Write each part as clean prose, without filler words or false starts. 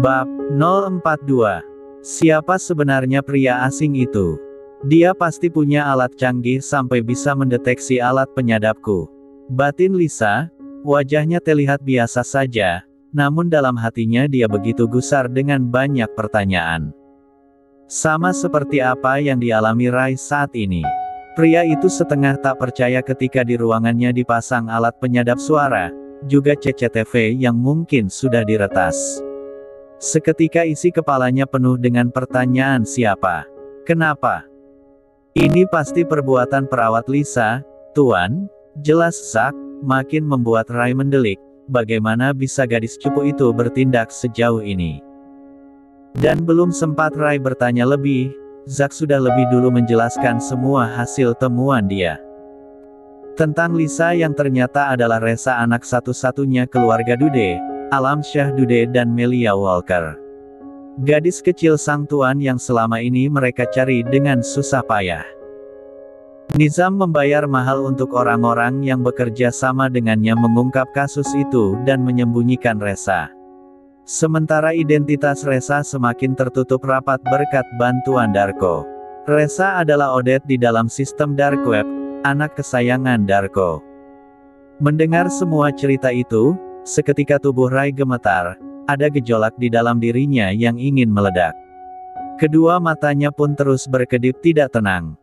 Bab 042. Siapa sebenarnya pria asing itu? Dia pasti punya alat canggih sampai bisa mendeteksi alat penyadapku. Batin Lisa, wajahnya terlihat biasa saja, namun dalam hatinya dia begitu gusar dengan banyak pertanyaan. Sama seperti apa yang dialami Rai saat ini. Pria itu setengah tak percaya ketika di ruangannya dipasang alat penyadap suara, juga CCTV yang mungkin sudah diretas. Seketika isi kepalanya penuh dengan pertanyaan siapa? Kenapa? Ini pasti perbuatan perawat Lisa, Tuan, jelas Zack, makin membuat Rai mendelik, bagaimana bisa gadis cupu itu bertindak sejauh ini. Dan belum sempat Rai bertanya lebih, Zack sudah lebih dulu menjelaskan semua hasil temuan dia. Tentang Lisa yang ternyata adalah Resa anak satu-satunya keluarga Dude, Alam Syah Dude dan Melia Walker. Gadis kecil sang tuan yang selama ini mereka cari dengan susah payah. Nizam membayar mahal untuk orang-orang yang bekerja sama dengannya mengungkap kasus itu dan menyembunyikan Resa. Sementara identitas Resa semakin tertutup rapat berkat bantuan Darko. Resa adalah Odette di dalam sistem Dark Web, anak kesayangan Darko. Mendengar semua cerita itu, seketika tubuh Rai gemetar, ada gejolak di dalam dirinya yang ingin meledak. Kedua matanya pun terus berkedip tidak tenang.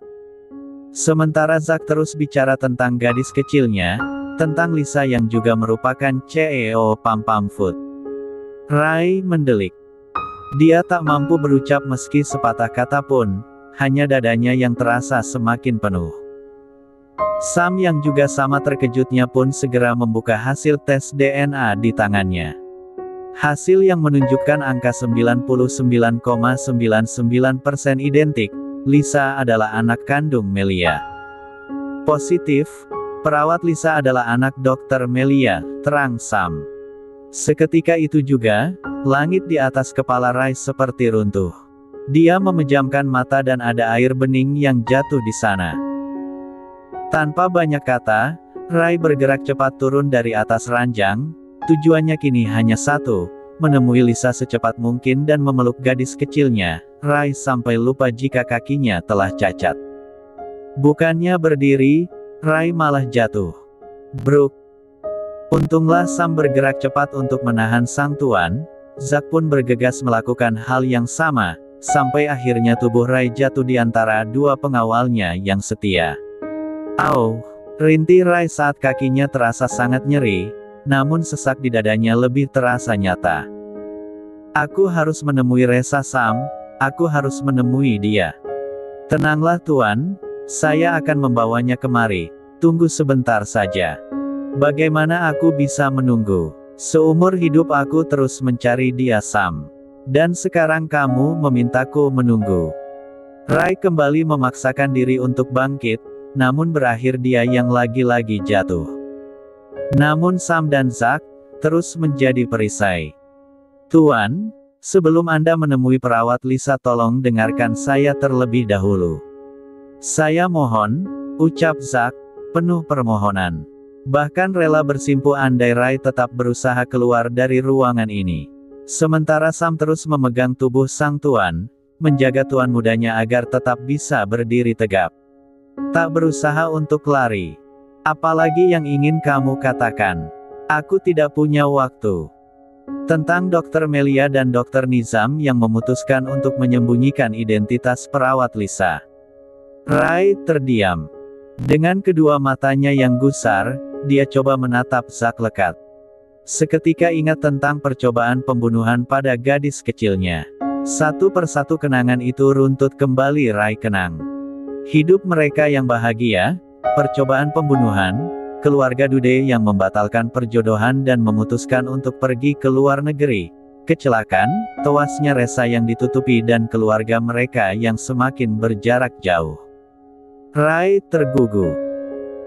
Sementara Zack terus bicara tentang gadis kecilnya, tentang Lisa yang juga merupakan CEO Pam Food. Rai mendelik. Dia tak mampu berucap meski sepatah kata pun, hanya dadanya yang terasa semakin penuh. Sam yang juga sama terkejutnya pun segera membuka hasil tes DNA di tangannya. Hasil yang menunjukkan angka 99,99% identik, Lisa adalah anak kandung Melia. Positif, perawat Lisa adalah anak Dr. Melia, terang Sam. Seketika itu juga, langit di atas kepala Rai seperti runtuh. Dia memejamkan mata dan ada air bening yang jatuh di sana. Tanpa banyak kata, Rai bergerak cepat turun dari atas ranjang. Tujuannya kini hanya satu, menemui Lisa secepat mungkin dan memeluk gadis kecilnya. Rai sampai lupa jika kakinya telah cacat. Bukannya berdiri, Rai malah jatuh. Bruk. Untunglah Sam bergerak cepat untuk menahan sang tuan. Zack pun bergegas melakukan hal yang sama, sampai akhirnya tubuh Rai jatuh di antara dua pengawalnya yang setia. Au! Rintih Rai saat kakinya terasa sangat nyeri, namun sesak di dadanya lebih terasa nyata. Aku harus menemui Resa Sam, aku harus menemui dia. Tenanglah Tuan, saya akan membawanya kemari, tunggu sebentar saja. Bagaimana aku bisa menunggu? Seumur hidup aku terus mencari dia Sam. Dan sekarang kamu memintaku menunggu. Rai kembali memaksakan diri untuk bangkit, namun berakhir dia yang lagi-lagi jatuh. Namun Sam dan Zack terus menjadi perisai. Tuan, sebelum Anda menemui perawat Lisa tolong dengarkan saya terlebih dahulu. Saya mohon, ucap Zack, penuh permohonan. Bahkan rela bersimpuh andai Rai tetap berusaha keluar dari ruangan ini. Sementara Sam terus memegang tubuh sang tuan, menjaga tuan mudanya agar tetap bisa berdiri tegap. Tak berusaha untuk lari. Apalagi yang ingin kamu katakan? Aku tidak punya waktu. Tentang Dr. Melia dan Dr. Nizam yang memutuskan untuk menyembunyikan identitas perawat Lisa. Rai terdiam. Dengan kedua matanya yang gusar, dia coba menatap Zack lekat. Seketika ingat tentang percobaan pembunuhan pada gadis kecilnya. Satu persatu kenangan itu runtut kembali Rai kenang. Hidup mereka yang bahagia, percobaan pembunuhan, keluarga Dude yang membatalkan perjodohan dan memutuskan untuk pergi ke luar negeri, kecelakaan, tewasnya Resa yang ditutupi dan keluarga mereka yang semakin berjarak jauh. Rai tergugu.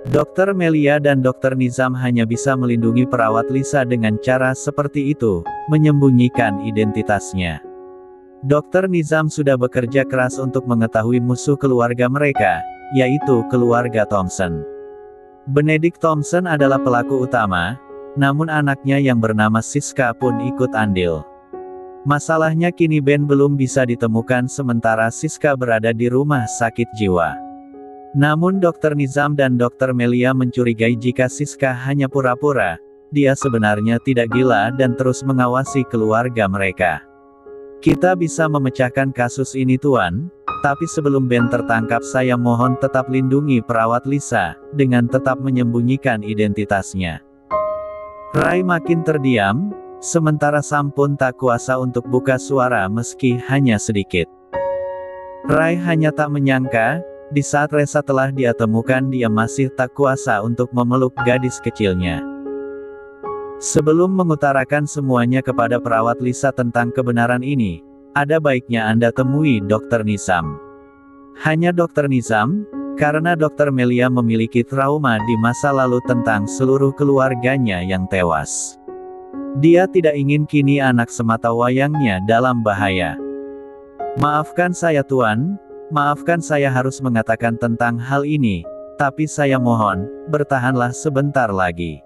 Dr. Melia dan Dr. Nizam hanya bisa melindungi perawat Lisa dengan cara seperti itu, menyembunyikan identitasnya. Dr. Nizam sudah bekerja keras untuk mengetahui musuh keluarga mereka, yaitu keluarga Thompson. Benedict Thompson adalah pelaku utama, namun anaknya yang bernama Siska pun ikut andil. Masalahnya kini Ben belum bisa ditemukan sementara Siska berada di rumah sakit jiwa. Namun Dr. Nizam dan Dr. Melia mencurigai jika Siska hanya pura-pura, dia sebenarnya tidak gila dan terus mengawasi keluarga mereka. Kita bisa memecahkan kasus ini Tuan, tapi sebelum Ben tertangkap saya mohon tetap lindungi perawat Lisa, dengan tetap menyembunyikan identitasnya. Rai makin terdiam, sementara Sam pun tak kuasa untuk buka suara meski hanya sedikit. Rai hanya tak menyangka, di saat Resa telah dia temukan dia masih tak kuasa untuk memeluk gadis kecilnya. Sebelum mengutarakan semuanya kepada perawat Lisa tentang kebenaran ini, ada baiknya Anda temui Dr. Nizam. Hanya Dr. Nizam, karena Dr. Melia memiliki trauma di masa lalu tentang seluruh keluarganya yang tewas. Dia tidak ingin kini anak semata wayangnya dalam bahaya. Maafkan saya Tuan, maafkan saya harus mengatakan tentang hal ini, tapi saya mohon, bertahanlah sebentar lagi.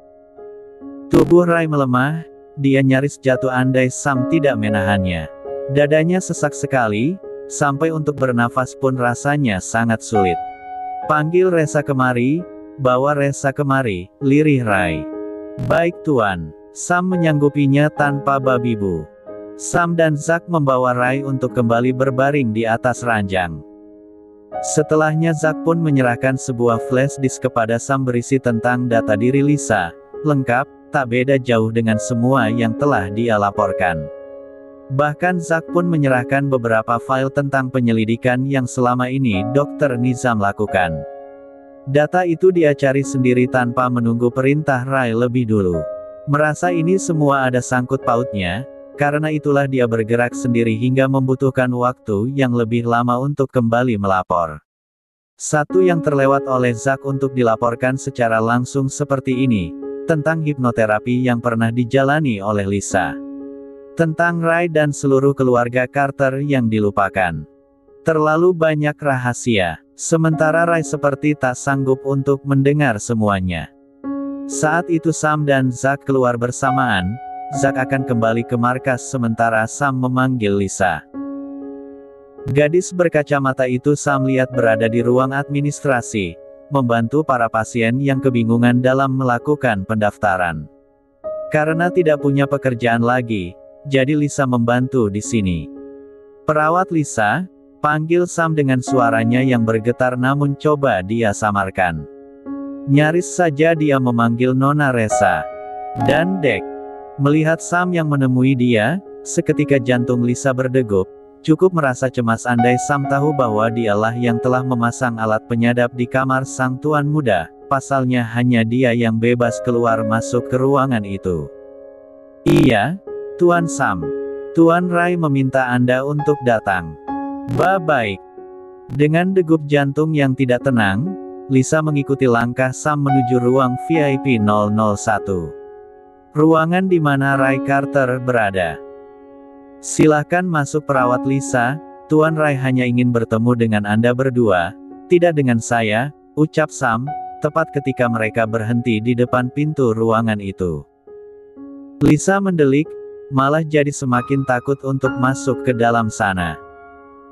Tubuh Rai melemah, dia nyaris jatuh andai Sam tidak menahannya. Dadanya sesak sekali, sampai untuk bernafas pun rasanya sangat sulit. Panggil Resa kemari, bawa Resa kemari, lirih Rai. Baik Tuan. Sam menyanggupinya tanpa babi bu. Sam dan Zack membawa Rai untuk kembali berbaring di atas ranjang. Setelahnya Zack pun menyerahkan sebuah flash disk kepada Sam berisi tentang data diri Lisa, lengkap, tak beda jauh dengan semua yang telah dia laporkan. Bahkan Zack pun menyerahkan beberapa file tentang penyelidikan yang selama ini Dr. Nizam lakukan. Data itu dia cari sendiri tanpa menunggu perintah Rai lebih dulu. Merasa ini semua ada sangkut pautnya, karena itulah dia bergerak sendiri hingga membutuhkan waktu yang lebih lama untuk kembali melapor. Satu yang terlewat oleh Zack untuk dilaporkan secara langsung seperti ini, tentang hipnoterapi yang pernah dijalani oleh Lisa. Tentang Rai dan seluruh keluarga Carter yang dilupakan. Terlalu banyak rahasia, sementara Rai seperti tak sanggup untuk mendengar semuanya. Saat itu Sam dan Zack keluar bersamaan, Zack akan kembali ke markas sementara Sam memanggil Lisa. Gadis berkacamata itu Sam lihat berada di ruang administrasi, membantu para pasien yang kebingungan dalam melakukan pendaftaran. Karena tidak punya pekerjaan lagi, jadi Lisa membantu di sini. Perawat Lisa, panggil Sam dengan suaranya yang bergetar namun coba dia samarkan. Nyaris saja dia memanggil Nona Resa. Dan Dek. Melihat Sam yang menemui dia, seketika jantung Lisa berdegup. Cukup merasa cemas andai Sam tahu bahwa dialah yang telah memasang alat penyadap di kamar sang tuan muda, pasalnya hanya dia yang bebas keluar masuk ke ruangan itu. Iya, Tuan Sam. Tuan Rai meminta Anda untuk datang. Baik. Dengan degup jantung yang tidak tenang, Lisa mengikuti langkah Sam menuju ruang VIP 001. Ruangan di mana Rai Carter berada. Silahkan masuk perawat Lisa, Tuan Rai hanya ingin bertemu dengan Anda berdua, tidak dengan saya, ucap Sam, tepat ketika mereka berhenti di depan pintu ruangan itu. Lisa mendelik, malah jadi semakin takut untuk masuk ke dalam sana.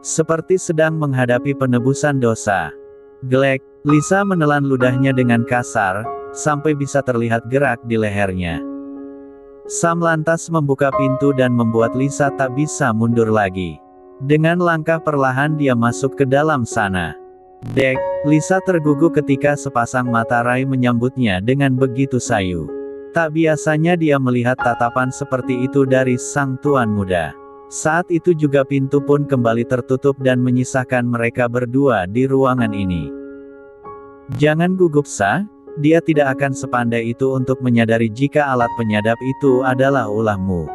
Seperti sedang menghadapi penebusan dosa. Gelek, Lisa menelan ludahnya dengan kasar, sampai bisa terlihat gerak di lehernya. Sam lantas membuka pintu dan membuat Lisa tak bisa mundur lagi. Dengan langkah perlahan dia masuk ke dalam sana. Dek, Lisa tergugu ketika sepasang mata Rai menyambutnya dengan begitu sayu. Tak biasanya dia melihat tatapan seperti itu dari sang tuan muda. Saat itu juga pintu pun kembali tertutup dan menyisakan mereka berdua di ruangan ini. Jangan gugup Sa. Dia tidak akan sepandai itu untuk menyadari jika alat penyadap itu adalah ulahmu.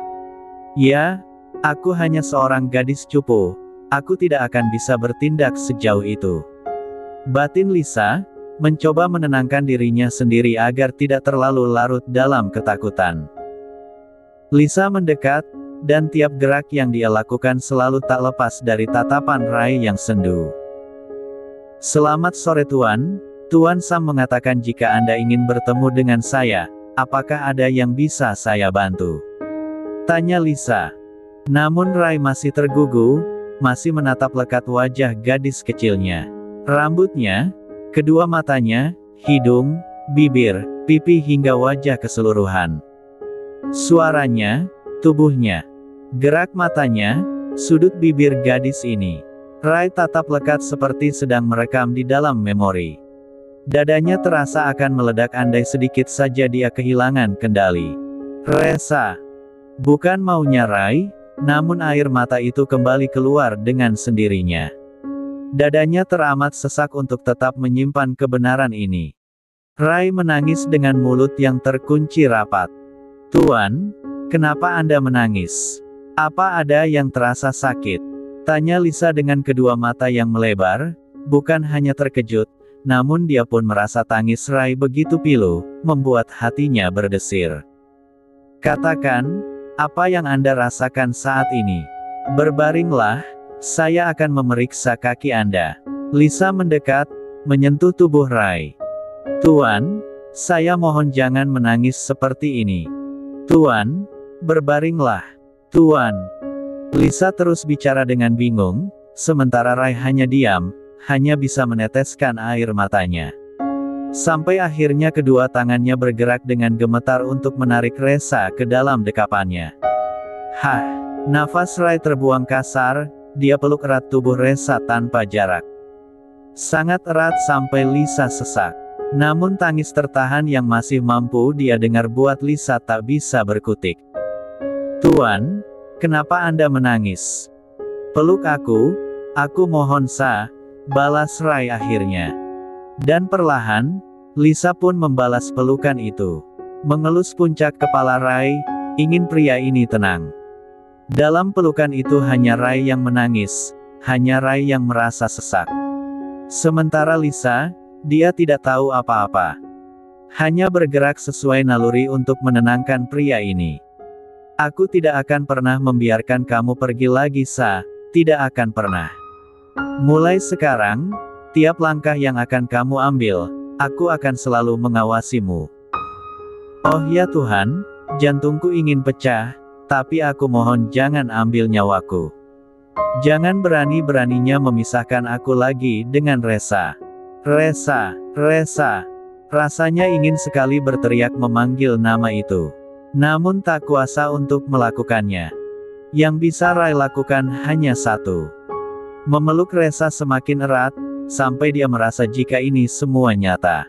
Ya, aku hanya seorang gadis cupu. Aku tidak akan bisa bertindak sejauh itu. Batin Lisa, mencoba menenangkan dirinya sendiri agar tidak terlalu larut dalam ketakutan. Lisa mendekat, dan tiap gerak yang dia lakukan selalu tak lepas dari tatapan Rai yang sendu. Selamat sore Tuan. Tuan Sam mengatakan jika Anda ingin bertemu dengan saya, apakah ada yang bisa saya bantu? Tanya Lisa. Namun Rai masih tergugu, masih menatap lekat wajah gadis kecilnya. Rambutnya, kedua matanya, hidung, bibir, pipi hingga wajah keseluruhan. Suaranya, tubuhnya, gerak matanya, sudut bibir gadis ini. Rai tatap lekat seperti sedang merekam di dalam memori. Dadanya terasa akan meledak andai sedikit saja dia kehilangan kendali. Resa. Bukan maunya Rai, namun air mata itu kembali keluar dengan sendirinya. Dadanya teramat sesak untuk tetap menyimpan kebenaran ini. Rai menangis dengan mulut yang terkunci rapat. "Tuan, kenapa Anda menangis? Apa ada yang terasa sakit?" tanya Lisa dengan kedua mata yang melebar, bukan hanya terkejut, namun dia pun merasa tangis Rai begitu pilu, membuat hatinya berdesir. "Katakan, apa yang Anda rasakan saat ini? Berbaringlah, saya akan memeriksa kaki Anda." Lisa mendekat, menyentuh tubuh Rai. "Tuan, saya mohon jangan menangis seperti ini. Tuan, berbaringlah. Tuan." Lisa terus bicara dengan bingung, sementara Rai hanya diam, hanya bisa meneteskan air matanya. Sampai akhirnya kedua tangannya bergerak dengan gemetar untuk menarik Resa ke dalam dekapannya. "Hah!" Nafas Rai terbuang kasar, dia peluk erat tubuh Resa tanpa jarak. Sangat erat sampai Lisa sesak. Namun tangis tertahan yang masih mampu dia dengar buat Lisa tak bisa berkutik. "Tuan, kenapa Anda menangis? Peluk aku mohon Sa," balas Rai akhirnya. Dan perlahan, Lisa pun membalas pelukan itu. Mengelus puncak kepala Rai, ingin pria ini tenang. Dalam pelukan itu hanya Rai yang menangis, hanya Rai yang merasa sesak. Sementara Lisa, dia tidak tahu apa-apa. Hanya bergerak sesuai naluri untuk menenangkan pria ini. "Aku tidak akan pernah membiarkan kamu pergi lagi Sa, tidak akan pernah. Mulai sekarang, tiap langkah yang akan kamu ambil, aku akan selalu mengawasimu." "Oh ya Tuhan, jantungku ingin pecah, tapi aku mohon jangan ambil nyawaku. Jangan berani-beraninya memisahkan aku lagi dengan Resa. Resa, Resa." Rasanya ingin sekali berteriak memanggil nama itu. Namun tak kuasa untuk melakukannya. Yang bisa Rai lakukan hanya satu. Memeluk Resa semakin erat, sampai dia merasa jika ini semua nyata.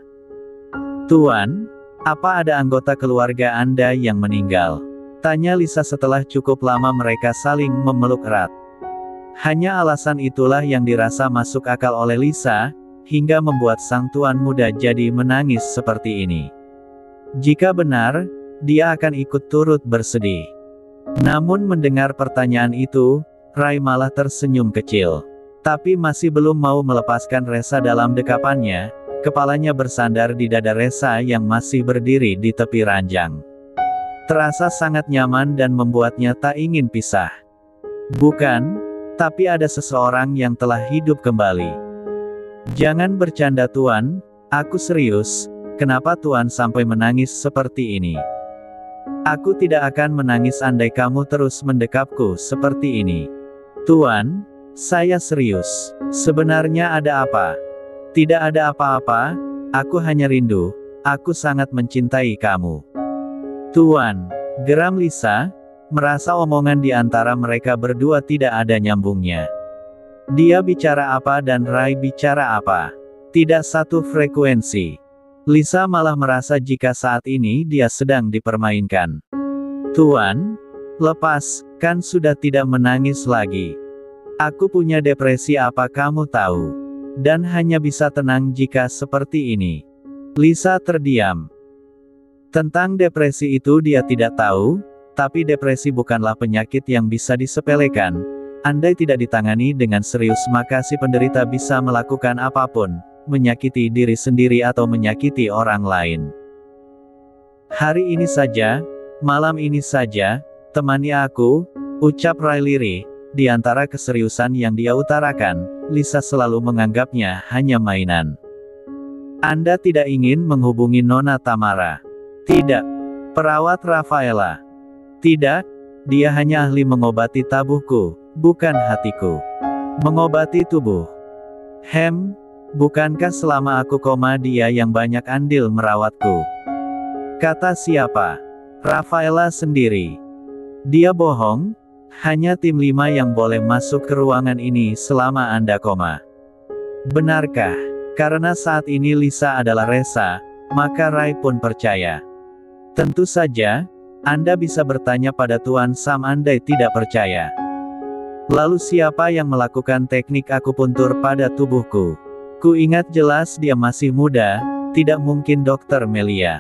"Tuan, apa ada anggota keluarga Anda yang meninggal?" tanya Lisa setelah cukup lama mereka saling memeluk erat. Hanya alasan itulah yang dirasa masuk akal oleh Lisa, hingga membuat sang tuan muda jadi menangis seperti ini. Jika benar, dia akan ikut turut bersedih. Namun mendengar pertanyaan itu, Rai malah tersenyum kecil. Tapi masih belum mau melepaskan Resa dalam dekapannya, kepalanya bersandar di dada Resa yang masih berdiri di tepi ranjang. Terasa sangat nyaman dan membuatnya tak ingin pisah. Bukan, tapi ada seseorang yang telah hidup kembali. "Jangan bercanda Tuan, aku serius, kenapa Tuan sampai menangis seperti ini? Aku tidak akan menangis andai kamu terus mendekapku seperti ini. Tuan, saya serius. Sebenarnya ada apa?" "Tidak ada apa-apa, aku hanya rindu, aku sangat mencintai kamu." "Tuan," geram Lisa, merasa omongan di antara mereka berdua tidak ada nyambungnya. Dia bicara apa dan Rai bicara apa? Tidak satu frekuensi. Lisa malah merasa jika saat ini dia sedang dipermainkan. "Tuan, lepas, kan sudah tidak menangis lagi. Aku punya depresi apa kamu tahu? Dan hanya bisa tenang jika seperti ini." Lisa terdiam. Tentang depresi itu dia tidak tahu, tapi depresi bukanlah penyakit yang bisa disepelekan. Andai tidak ditangani dengan serius maka si penderita bisa melakukan apapun, menyakiti diri sendiri atau menyakiti orang lain. "Hari ini saja, malam ini saja, temani aku," ucap Rai lirih. Di antara keseriusan yang dia utarakan, Lisa selalu menganggapnya hanya mainan. "Anda tidak ingin menghubungi Nona Tamara?" "Tidak." "Perawat Rafaela?" "Tidak." Dia hanya ahli mengobati tubuhku, bukan hatiku. Mengobati tubuh. Bukankah selama aku koma dia yang banyak andil merawatku? Kata siapa? Rafaela sendiri. Dia bohong, hanya tim 5 yang boleh masuk ke ruangan ini selama Anda koma. Benarkah? Karena saat ini Lisa adalah Resa, maka Rai pun percaya. Tentu saja, Anda bisa bertanya pada Tuan Sam andai tidak percaya. Lalu siapa yang melakukan teknik akupuntur pada tubuhku? Ku ingat jelas dia masih muda, tidak mungkin Dr. Melia.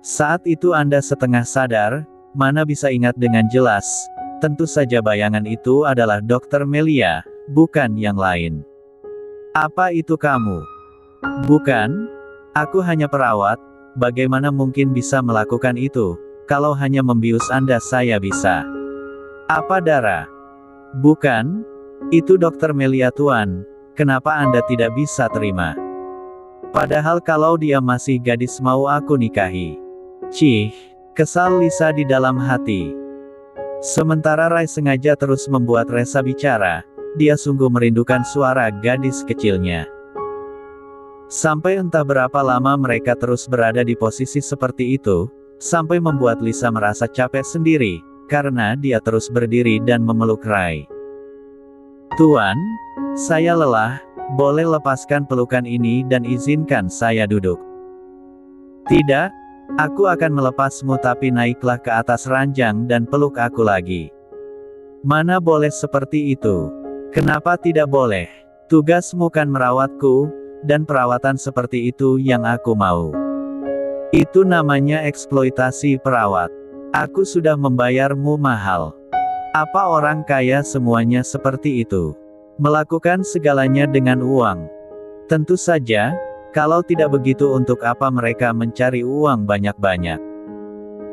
Saat itu Anda setengah sadar, mana bisa ingat dengan jelas, tentu saja bayangan itu adalah Dr. Melia, bukan yang lain. Apa itu kamu? Bukan, aku hanya perawat, bagaimana mungkin bisa melakukan itu, kalau hanya membius Anda saya bisa. Apa darah? Bukan, itu Dr. Melia Tuan. Kenapa Anda tidak bisa terima? Padahal kalau dia masih gadis mau aku nikahi. Cih, kesal Lisa di dalam hati. Sementara Rai sengaja terus membuat Resa bicara, dia sungguh merindukan suara gadis kecilnya. Sampai entah berapa lama mereka terus berada di posisi seperti itu, sampai membuat Lisa merasa capek sendiri, karena dia terus berdiri dan memeluk Rai. Tuan, saya lelah, boleh lepaskan pelukan ini dan izinkan saya duduk. Tidak, aku akan melepasmu tapi naiklah ke atas ranjang dan peluk aku lagi. Mana boleh seperti itu? Kenapa tidak boleh? Tugasmu kan merawatku, dan perawatan seperti itu yang aku mau. Itu namanya eksploitasi perawat. Aku sudah membayarmu mahal. Apa orang kaya semuanya seperti itu? Melakukan segalanya dengan uang. Tentu saja, kalau tidak begitu untuk apa mereka mencari uang banyak-banyak?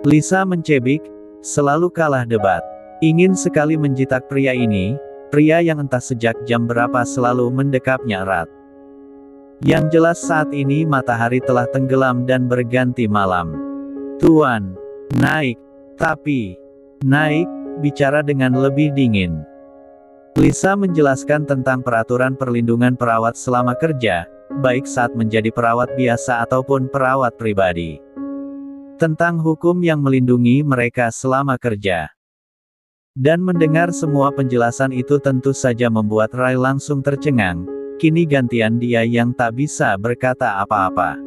Lisa mencebik, selalu kalah debat. Ingin sekali menjitak pria ini, pria yang entah sejak jam berapa selalu mendekapnya erat. Yang jelas saat ini matahari telah tenggelam dan berganti malam. Tuan, naik, tapi, naik, bicara dengan lebih dingin. Lisa menjelaskan tentang peraturan perlindungan perawat selama kerja, baik saat menjadi perawat biasa ataupun perawat pribadi. Tentang hukum yang melindungi mereka selama kerja. Dan mendengar semua penjelasan itu tentu saja membuat Rai langsung tercengang, kini gantian dia yang tak bisa berkata apa-apa.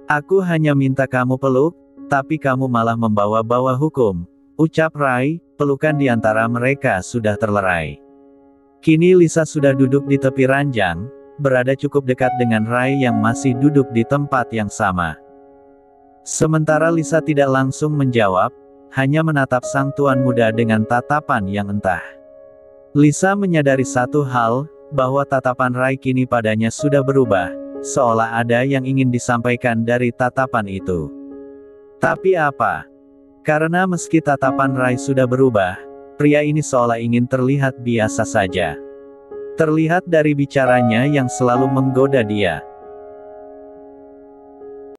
Aku hanya minta kamu peluk, tapi kamu malah membawa-bawa hukum, ucap Rai, pelukan di antara mereka sudah terlerai. Kini Lisa sudah duduk di tepi ranjang, berada cukup dekat dengan Rai yang masih duduk di tempat yang sama. Sementara Lisa tidak langsung menjawab, hanya menatap sang tuan muda dengan tatapan yang entah. Lisa menyadari satu hal, bahwa tatapan Rai kini padanya sudah berubah, seolah ada yang ingin disampaikan dari tatapan itu. Tapi apa? Karena meski tatapan Rai sudah berubah, pria ini seolah ingin terlihat biasa saja. Terlihat dari bicaranya yang selalu menggoda dia.